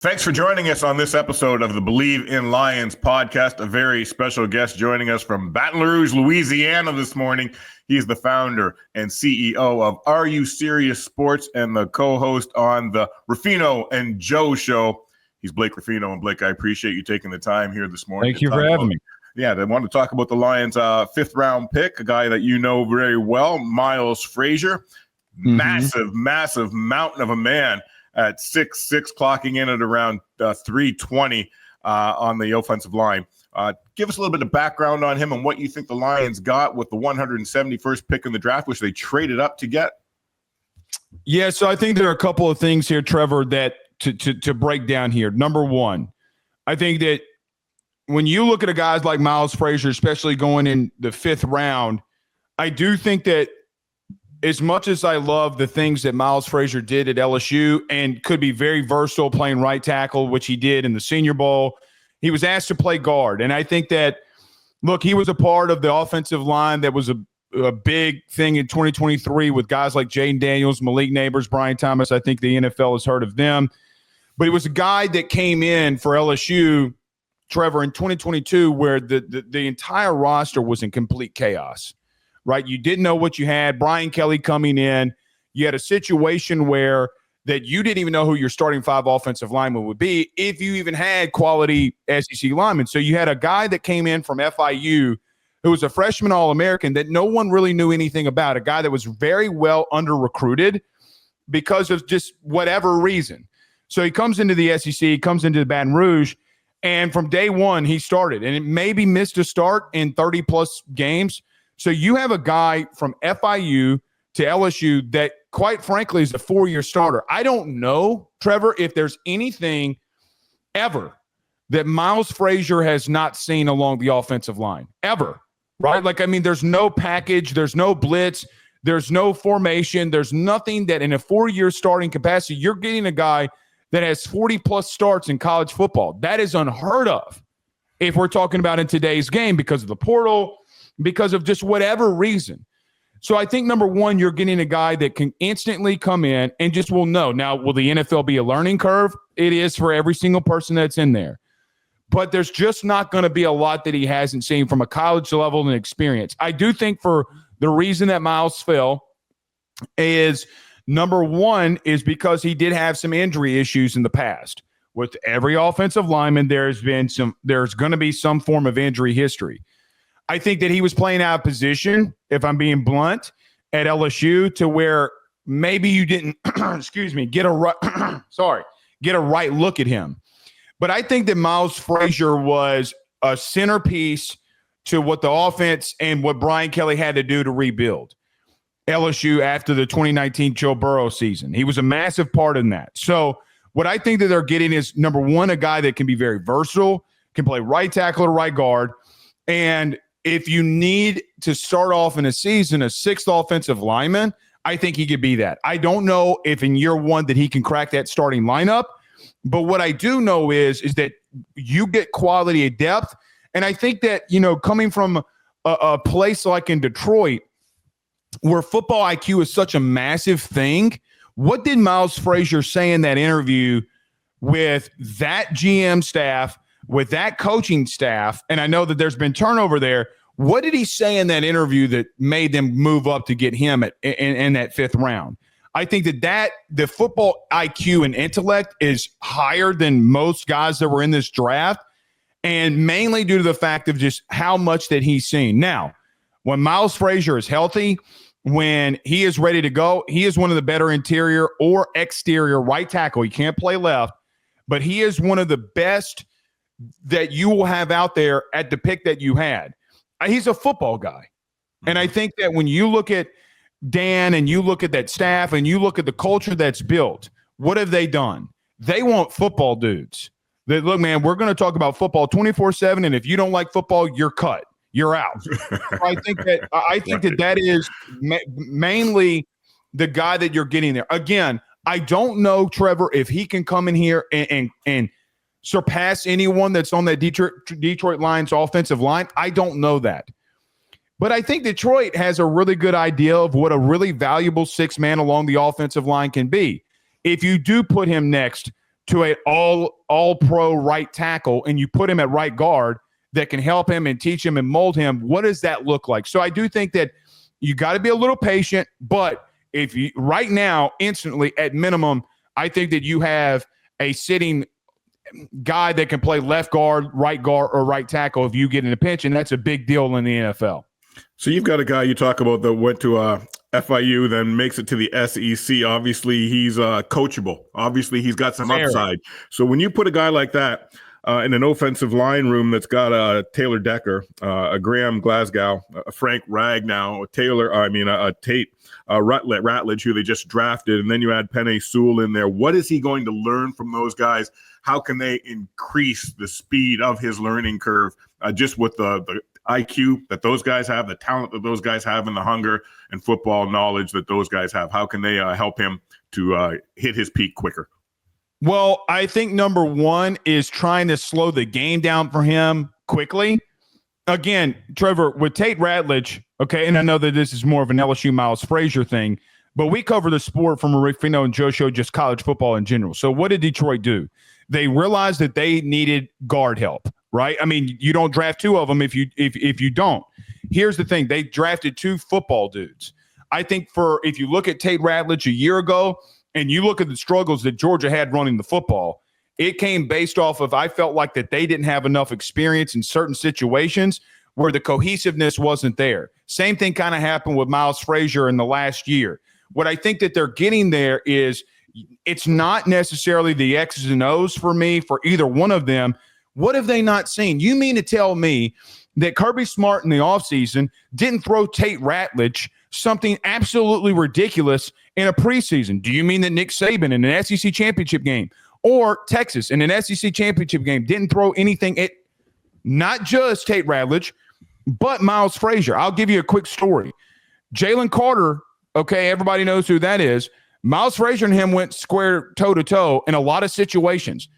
Thanks for joining us on this episode of the Bleav in Lions podcast. A very special guest joining us from Baton Rouge, Louisiana this morning. He's the founder and CEO of Are You Serious Sports and the co-host on the Ruffino and Joe Show. He's Blake Ruffino. And Blake, I appreciate you taking the time here this morning. Thank you for having me. Yeah, they want to talk about the Lions' fifth-round pick, a guy that you know very well, Miles Frazier. Massive mountain of a man at 6'6", clocking in at around 320 on the offensive line. Give us a little bit of background on him and what you think the Lions got with the 171st pick in the draft, which they traded up to get. Yeah, so I think there are a couple of things here, Trevor, that to break down here. Number one, I think that when you look at a guy like Miles Frazier, especially going in the fifth round, I do think that as much as I love the things that Miles Frazier did at LSU and could be very versatile playing right tackle, which he did in the Senior Bowl, he was asked to play guard. And I think that, look, he was a part of the offensive line that was a big thing in 2023 with guys like Jaden Daniels, Malik Neighbors, Brian Thomas. I think the NFL has heard of them. But he was a guy that came in for LSU, Trevor, in 2022 where the entire roster was in complete chaos. Right, you didn't know what you had. Brian Kelly coming in. You had a situation where that you didn't even know who your starting five offensive linemen would be if you even had quality SEC linemen. So you had a guy that came in from FIU who was a freshman All-American that no one really knew anything about, a guy that was very well under-recruited because of just whatever reason. So he comes into the SEC, he comes into the Baton Rouge, and from day one he started. And it maybe missed a start in 30-plus games. So you have a guy from FIU to LSU that, quite frankly, is a four-year starter. I don't know, Trevor, if there's anything ever that Miles Frazier has not seen along the offensive line, ever, right? Like, I mean, there's no package, there's no blitz, there's no formation, there's nothing that in a four-year starting capacity, you're getting a guy that has 40-plus starts in college football. That is unheard of if we're talking about in today's game because of the portal, because of just whatever reason. So I think, number one, you're getting a guy that can instantly come in and just will know. Now, will the NFL be a learning curve? It is for every single person that's in there. But there's just not going to be a lot that he hasn't seen from a college level and experience. I do think for the reason that Miles fell is, number one, is because he did have some injury issues in the past. With every offensive lineman, there's going to be some form of injury history. I think that he was playing out of position, if I'm being blunt, at LSU to where maybe you didn't, get a right look at him. But I think that Miles Frazier was a centerpiece to what the offense and what Brian Kelly had to do to rebuild LSU after the 2019 Joe Burrow season. He was a massive part in that. So what I think that they're getting is, number one, a guy that can be very versatile, can play right tackle or right guard, and if you need to start off in a season a sixth offensive lineman, I think he could be that. I don't know if in year one that he can crack that starting lineup, but what I do know is that you get quality of depth, and I think that, coming from a place like in Detroit where football IQ is such a massive thing, what did Miles Frazier say in that interview with that GM staff, with that coaching staff, and I know that there's been turnover there, what did he say in that interview that made them move up to get him in that fifth round? I think that the football IQ and intellect is higher than most guys that were in this draft, and mainly due to the fact of just how much that he's seen. Now, when Miles Frazier is healthy, when he is ready to go, he is one of the better interior or exterior right tackle. He can't play left, but he is one of the best that you will have out there at the pick that you had. He's a football guy. And I think that when you look at Dan and you look at that staff and you look at the culture that's built, what have they done? They want football dudes. That, look, man, we're going to talk about football 24/7, and if you don't like football, you're cut. You're out. So I think that is mainly the guy that you're getting there. Again, I don't know, Trevor, if he can come in here and surpass anyone that's on that Detroit Lions offensive line. I don't know that. But I think Detroit has a really good idea of what a really valuable six-man along the offensive line can be. If you do put him next to an all pro right tackle and you put him at right guard that can help him and teach him and mold him, what does that look like? So I do think that you got to be a little patient, but if you right now, instantly at minimum, I think that you have a sitting guy that can play left guard, or right tackle if you get in a pinch, and that's a big deal in the NFL. So you've got a guy you talk about that went to FIU, then makes it to the SEC. Obviously, he's coachable. Obviously, he's got some upside. So when you put a guy like that in an offensive line room that's got a Taylor Decker, a Graham Glasgow, a Frank Ragnow, a Tate Ratledge, who they just drafted, and then you add Penei Sewell in there. What is he going to learn from those guys? How can they increase the speed of his learning curve just with the IQ that those guys have, the talent that those guys have, and the hunger and football knowledge that those guys have? How can they help him to hit his peak quicker? Well, I think number one is trying to slow the game down for him quickly. Again, Trevor, with Tate Ratledge, okay, and I know that this is more of an LSU Miles Frazier thing, but we cover the sport from a Ruffino and Joe Show, just college football in general. So what did Detroit do? They realized that they needed guard help, right? I mean, you don't draft two of them if you don't. Here's the thing. They drafted two football dudes. I think if you look at Tate Ratledge a year ago and you look at the struggles that Georgia had running the football, it came based off of I felt like that they didn't have enough experience in certain situations where the cohesiveness wasn't there. Same thing kind of happened with Miles Frazier in the last year. What I think that they're getting there is it's not necessarily the X's and O's for me for either one of them. What have they not seen? You mean to tell me that Kirby Smart in the offseason didn't throw Tate Ratledge something absolutely ridiculous in a preseason? Do you mean that Nick Saban in an SEC championship game or Texas in an SEC championship game didn't throw anything at not just Tate Ratledge, but Miles Frazier? I'll give you a quick story. Jalen Carter, okay, everybody knows who that is. Miles Frazier and him went square toe-to-toe in a lot of situations.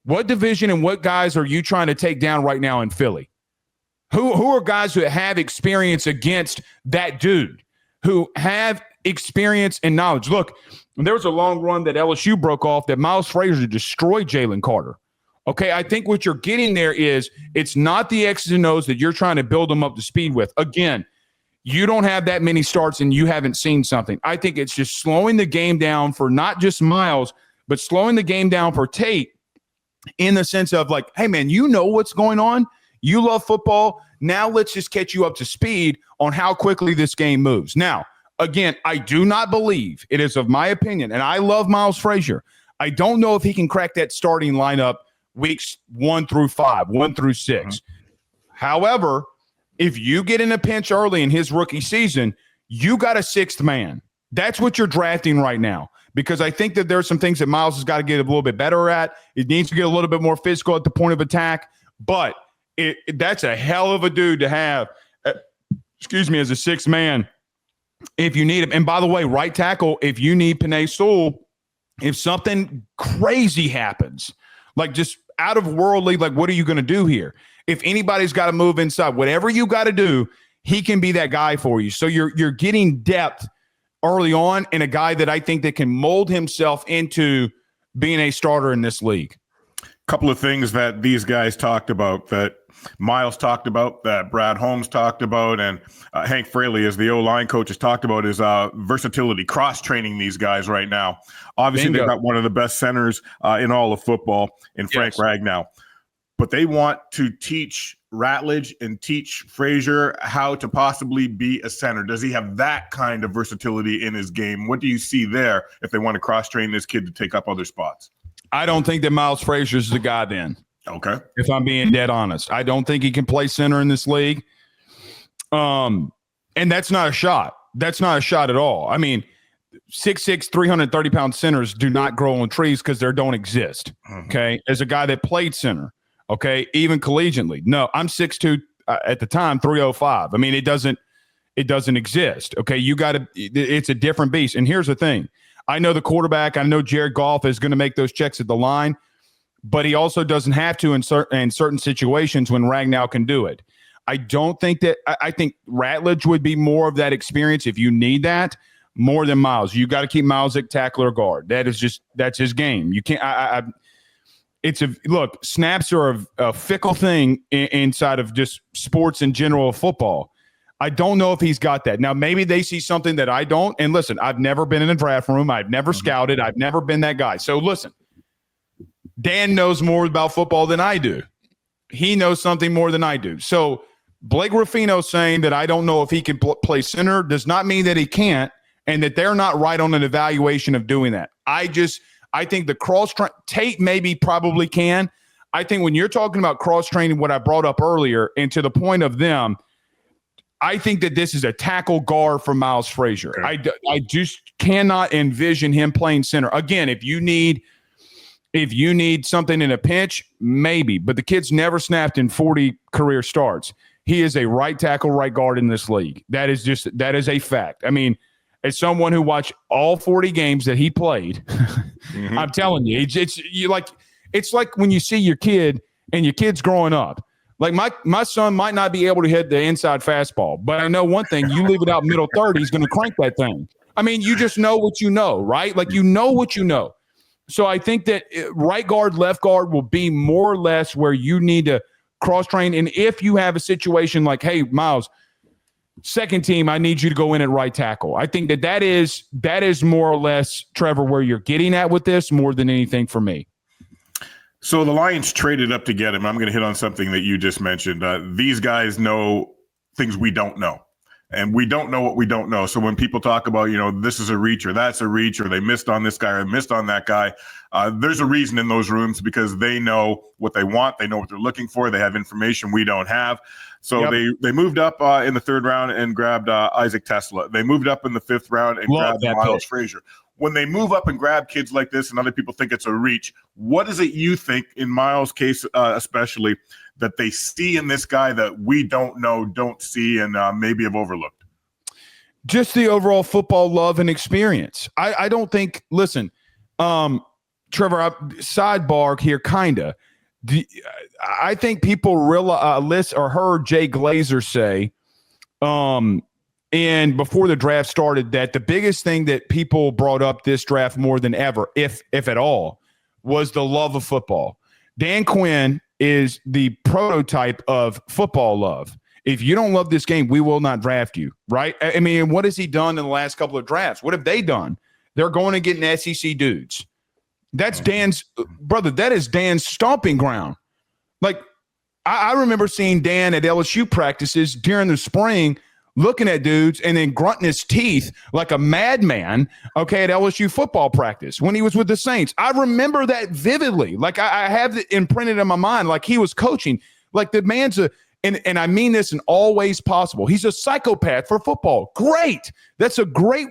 What division and what guys are you trying to take down right now in Philly? Who are guys who have experience against that dude, who have experience and knowledge? Look, there was a long run that LSU broke off that Miles Frazier destroyed Jalen Carter. Okay, I think what you're getting there is it's not the X's and O's that you're trying to build them up to speed with. Again, you don't have that many starts and you haven't seen something. I think it's just slowing the game down for not just Miles, but slowing the game down for Tate in the sense of like, hey, man, you know what's going on. You love football. Now let's just catch you up to speed on how quickly this game moves. Now, again, I do not Bleav, it is of my opinion, and I love Miles Frazier. I don't know if he can crack that starting lineup weeks 1 through 5, 1 through 6. However, if you get in a pinch early in his rookie season, you got a sixth man. That's what you're drafting right now, because I think that there's some things that Miles has got to get a little bit better at. It needs to get a little bit more physical at the point of attack, but that's a hell of a dude to have, as a sixth man if you need him. And by the way, right tackle, if you need Penei Sewell, if something crazy happens, like just out of worldly, like what are you going to do here? If anybody's got to move inside, whatever you got to do, he can be that guy for you. So you're getting depth early on in a guy that I think that can mold himself into being a starter in this league. Couple of things that these guys talked about, that Miles talked about, that Brad Holmes talked about, and Hank Fraley, as the O-line coach, has talked about, is versatility, cross-training these guys right now. Obviously, They've got one of the best centers in all of football in Frank Ragnow. But they want to teach Ratledge and teach Frazier how to possibly be a center. Does he have that kind of versatility in his game? What do you see there if they want to cross-train this kid to take up other spots? I don't think that Miles Frazier is the guy then. Okay. If I'm being dead honest. I don't think he can play center in this league. And that's not a shot. That's not a shot at all. I mean, 6'6", 330-pound centers do not grow on trees because they don't exist, okay? As a guy that played center, okay, even collegiately. No, I'm 6'2", at the time, 305. I mean, it doesn't exist, okay? It's a different beast. And here's the thing. I know the quarterback, I know Jared Goff is going to make those checks at the line, but he also doesn't have to in certain situations when Ragnow can do it. I don't think that – I think Ratledge would be more of that experience if you need that more than Miles. You got to keep Miles at tackler guard. That's his game. You can't snaps are a fickle thing inside of just sports in general of football. I don't know if he's got that. Now, maybe they see something that I don't. And listen, I've never been in a draft room. I've never scouted. I've never been that guy. So listen, Dan knows more about football than I do. He knows something more than I do. So Blake Ruffino saying that I don't know if he can play center does not mean that he can't, and that they're not right on an evaluation of doing that. I think the Tate maybe probably can. I think when you're talking about cross-training, what I brought up earlier, and to the point of them, I think that this is a tackle guard for Miles Frazier. Okay. I just cannot envision him playing center. Again, if you need something in a pinch, maybe. But the kid's never snapped in 40 career starts. He is a right tackle, right guard in this league. That is a fact. I mean, as someone who watched all 40 games that he played, I'm telling you, it's like when you see your kid and your kid's growing up. Like my son might not be able to hit the inside fastball, but I know one thing: you leave it out middle third, he's going to crank that thing. I mean, you just know what you know, right? Like you know what you know. So I think that right guard, left guard will be more or less where you need to cross train. And if you have a situation like, hey, Miles, second team, I need you to go in at right tackle. I think that is more or less, Trevor, where you're getting at with this more than anything for me. So the Lions traded up to get him. I'm going to hit on something that you just mentioned. These guys know things we don't know, and we don't know what we don't know. So when people talk about, this is a reach or that's a reach, or they missed on this guy or missed on that guy, there's a reason in those rooms because they know what they want. They know what they're looking for. They have information we don't have. So they moved up in the third round and grabbed Isaac Tesla. They moved up in the fifth round and grabbed Miles Frazier. When they move up and grab kids like this and other people think it's a reach, what is it you think, in Miles' case especially, that they see in this guy that we don't know, don't see, and maybe have overlooked? Just the overall football love and experience. I don't think – listen, Trevor, sidebar here kind of. I think people heard Jay Glazer say and before the draft started, that the biggest thing that people brought up this draft more than ever, if at all, was the love of football. Dan Quinn is the prototype of football love. If you don't love this game, we will not draft you, right? I mean, what has he done in the last couple of drafts? What have they done? They're going to get an SEC dudes. That's Dan's brother. That is Dan's stomping ground. Like, I remember seeing Dan at LSU practices during the spring, looking at dudes and then grunting his teeth like a madman, at LSU football practice when he was with the Saints. I remember that vividly. Like, I have it imprinted in my mind, like he was coaching. Like, the man's and I mean this in all ways possible. He's a psychopath for football. Great. That's a great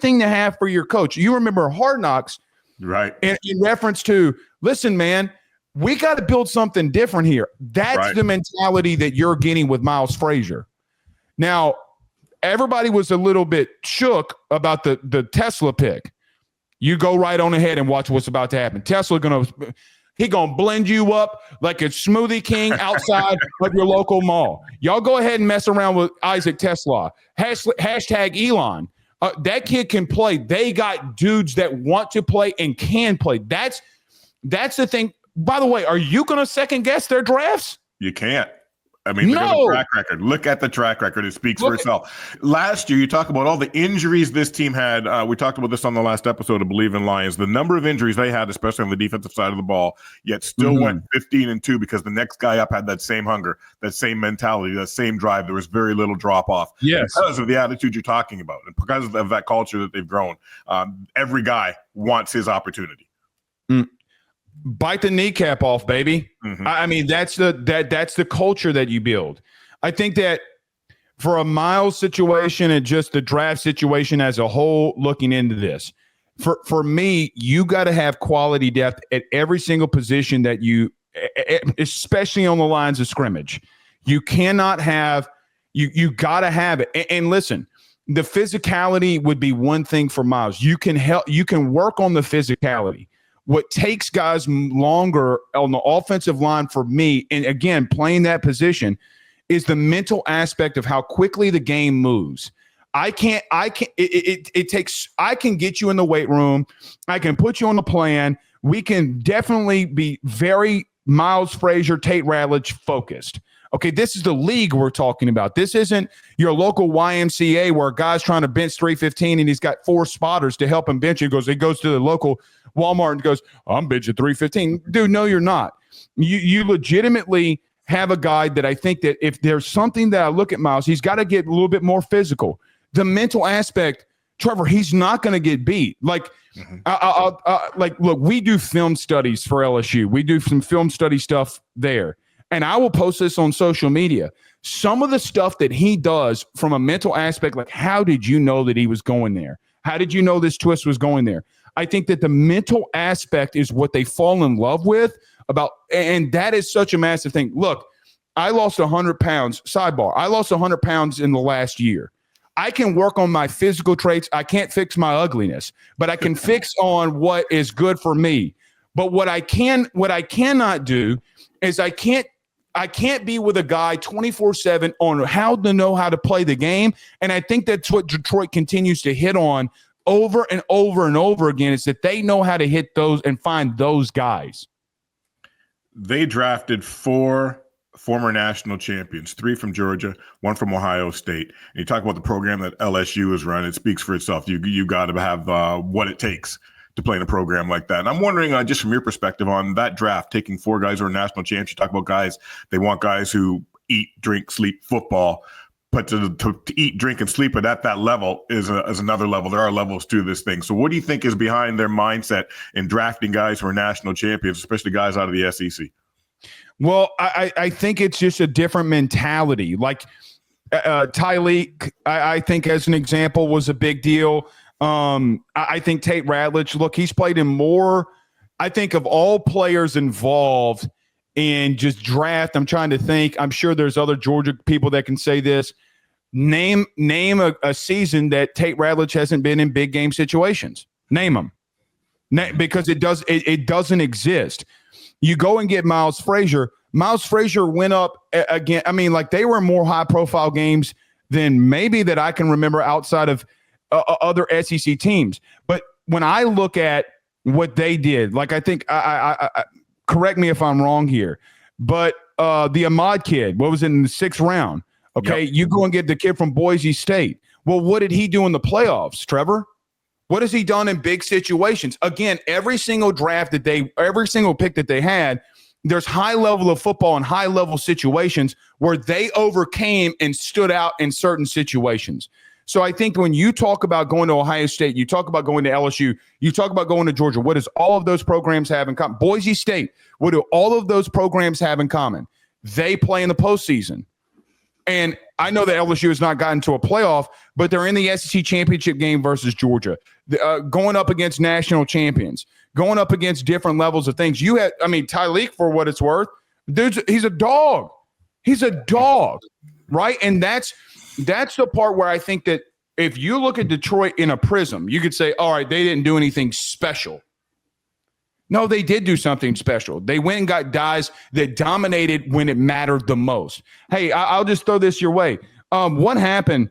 thing to have for your coach. You remember Hard Knocks, right? In reference to, listen, man, we got to build something different here. That's the mentality that you're getting with Miles Frazier. Now, everybody was a little bit shook about the Tesla pick. You go right on ahead and watch what's about to happen. Tesla he gonna blend you up like a smoothie king outside of your local mall. Y'all go ahead and mess around with Isaac Tesla. Hashtag Elon. That kid can play. They got dudes that want to play and can play. That's the thing. By the way, are you going to second guess their drafts? You can't. I mean, look at the track record. Look at the track record. It speaks for itself. Last year, you talk about all the injuries this team had. We talked about this on the last episode of Bleav in Lions. The number of injuries they had, especially on the defensive side of the ball, yet still went 15-2 because the next guy up had that same hunger, that same mentality, that same drive. There was very little drop off. Yes. Because of the attitude you're talking about and because of that culture that they've grown. Every guy wants his opportunity. Bite the kneecap off, baby. I mean, that's the culture that you build. I think that for a Miles situation and just the draft situation as a whole, looking into this, for me, you got to have quality depth at every single position that you, especially on the lines of scrimmage. You cannot have, you got to have it. And listen, the physicality would be one thing for Miles. You can work on the physicality. What takes guys longer on the offensive line for me, and again, playing that position, is the mental aspect of how quickly the game moves. I can get you in the weight room. I can put you on the plan, we can definitely be very Miles Frazier, Tate Ratledge focused. Okay, this is the league we're talking about. This isn't your local YMCA where a guy's trying to bench 315 and he's got 4 spotters to help him bench. He goes to the local Walmart and goes, I'm benching 315. Dude, no, you're not. You legitimately have a guy that I think that if there's something that I look at Miles, he's got to get a little bit more physical. The mental aspect, Trevor, he's not going to get beat. Like, look, we do film studies for LSU. We do some film study stuff there. And I will post this on social media. Some of the stuff that he does from a mental aspect, like how did you know that he was going there? How did you know this twist was going there? I think that the mental aspect is what they fall in love with about, and that is such a massive thing. Look, I lost 100 pounds, sidebar. I lost 100 pounds in the last year. I can work on my physical traits. I can't fix my ugliness, but I can fix on what is good for me. But what I cannot do is I can't be with a guy 24/7 on how to know how to play the game. And I think that's what Detroit continues to hit on over and over and over again, is that they know how to hit those and find those guys. They drafted 4 former national champions, 3 from Georgia, 1 from Ohio State. And you talk about the program that LSU has run, it speaks for itself. You got to have what it takes to play in a program like that. And I'm wondering, just from your perspective on that draft, taking 4 guys who are national champs, you talk about guys, they want guys who eat, drink, sleep football, but to eat, drink, and sleep at that level is another level. There are levels to this thing. So what do you think is behind their mindset in drafting guys who are national champions, especially guys out of the SEC? Well, I think it's just a different mentality. Like Tyleek, I think as an example, was a big deal. I think Tate Ratledge, look, he's played in more, I think, of all players involved in just draft. I'm trying to think. I'm sure there's other Georgia people that can say this. Name a season that Tate Ratledge hasn't been in big game situations. Name them. Because it doesn't exist. You go and get Miles Frazier. Miles Frazier went up again. I mean, like, they were more high-profile games than maybe that I can remember outside of other SEC teams. But when I look at what they did, like, I think I correct me if I'm wrong here, but the Ahmad kid, what was it, in the 6th round? Okay, yep. You go and get the kid from Boise State. Well, what did he do in the playoffs, Trevor? What has he done in big situations? Again, every single pick that they had, there's high level of football and high level situations where they overcame and stood out in certain situations. So I think when you talk about going to Ohio State, you talk about going to LSU, you talk about going to Georgia, what does all of those programs have in common? Boise State, what do all of those programs have in common? They play in the postseason. And I know that LSU has not gotten to a playoff, but they're in the SEC championship game versus Georgia, going up against national champions, going up against different levels of things. Tyleek, for what it's worth, dude, he's a dog. He's a dog, right? And that's the part where I think that if you look at Detroit in a prism, you could say, all right, they didn't do anything special. No, they did do something special. They went and got guys that dominated when it mattered the most. Hey, I'll just throw this your way. What happened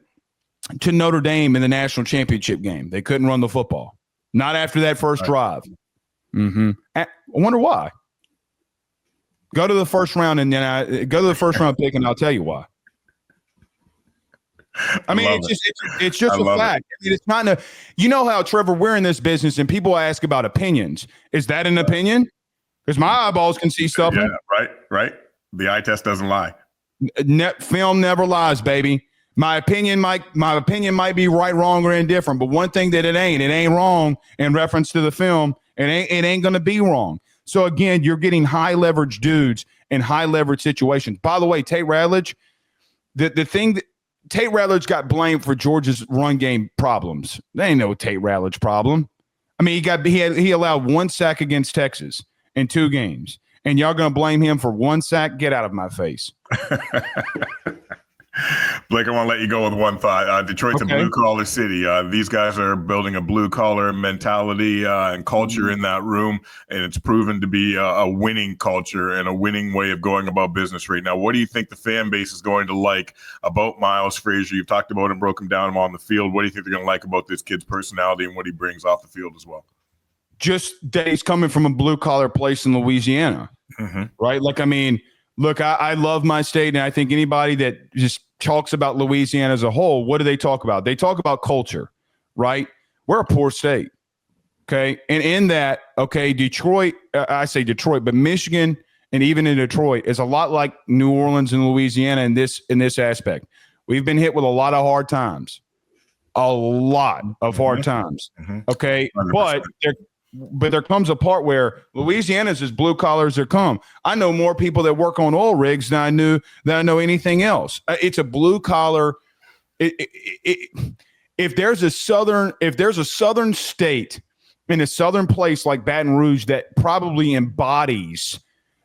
to Notre Dame in the national championship game? They couldn't run the football. Not after that first drive. I wonder why. Go to the first round and then go to the first round pick, and I'll tell you why. I mean, it's just a fact. I mean, it's not you know how, Trevor, we're in this business and people ask about opinions. Is that an opinion? Because my eyeballs can see stuff. Yeah, right. The eye test doesn't lie. Film never lies, baby. My opinion might be right, wrong, or indifferent, but one thing that it ain't wrong in reference to the film. It ain't going to be wrong. So again, you're getting high leverage dudes in high leverage situations. By the way, Tate Ratledge, the thing that Tate Ratledge got blamed for Georgia's run game problems. There ain't no Tate Ratledge problem. I mean, he allowed 1 sack against Texas in 2 games, and y'all gonna blame him for 1 sack? Get out of my face. Blake, I want to let you go with one thought. Detroit's a blue-collar city. These guys are building a blue-collar mentality and culture in that room, and it's proven to be a winning culture and a winning way of going about business right now. What do you think the fan base is going to like about Miles Frazier? You've talked about him, broke him down on the field. What do you think they're going to like about this kid's personality and what he brings off the field as well? just that he's coming from a blue collar place in Louisiana, right? Like, I mean, look, I love my state, and I think anybody that just talks about Louisiana as a whole, what do they talk about? They talk about culture, right? We're a poor state, okay? And in that, okay, Detroit, I say Detroit, but Michigan and even in Detroit is a lot like New Orleans and Louisiana in this aspect. We've been hit with a lot of hard times, a lot of hard times, okay? 100%. But there comes a part where Louisiana's as blue collar as there come. I know more people that work on oil rigs than I know anything else. It's a blue collar. If there's a southern state in a southern place like Baton Rouge that probably embodies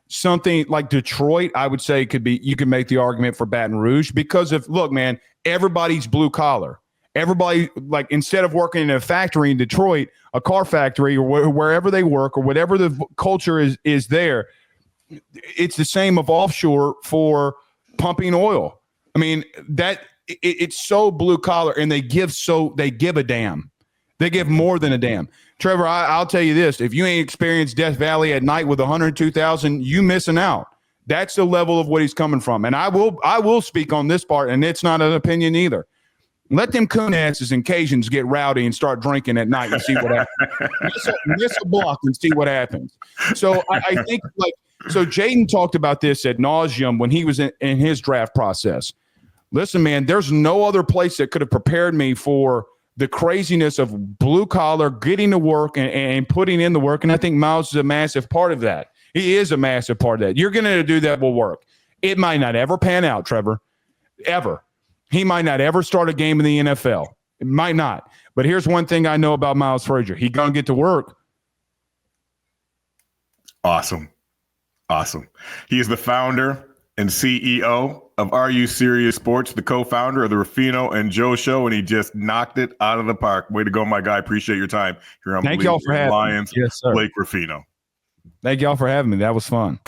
something like Detroit, I would say you can make the argument for Baton Rouge because look, man, everybody's blue collar. Everybody, like, instead of working in a factory in Detroit, a car factory, or wherever they work, or whatever the culture is there, it's the same of offshore for pumping oil. I mean, it's so blue collar, and they give a damn. They give more than a damn. Trevor, I'll tell you this: if you ain't experienced Death Valley at night with 102,000, you missing out. That's the level of what he's coming from, and I will speak on this part, and it's not an opinion either. Let them coon asses and Cajuns get rowdy and start drinking at night and see what happens. miss a block and see what happens. So I think, so Jaden talked about this ad nauseum when he was in his draft process. Listen, man, there's no other place that could have prepared me for the craziness of blue collar, getting to work and putting in the work. And I think Miles is a massive part of that. He is a massive part of that. You're going to do that will work. It might not ever pan out, Trevor, ever. He might not ever start a game in the NFL. It might not. But here's one thing I know about Miles Frazier. He's going to get to work. Awesome. He is the founder and CEO of Are You Serious Sports, the co-founder of the Ruffino and Joe Show, and he just knocked it out of the park. Way to go, my guy. Appreciate your time here on Thank y'all for having Lions. me. Yes, sir. Blake Ruffino. Thank y'all for having me. That was fun.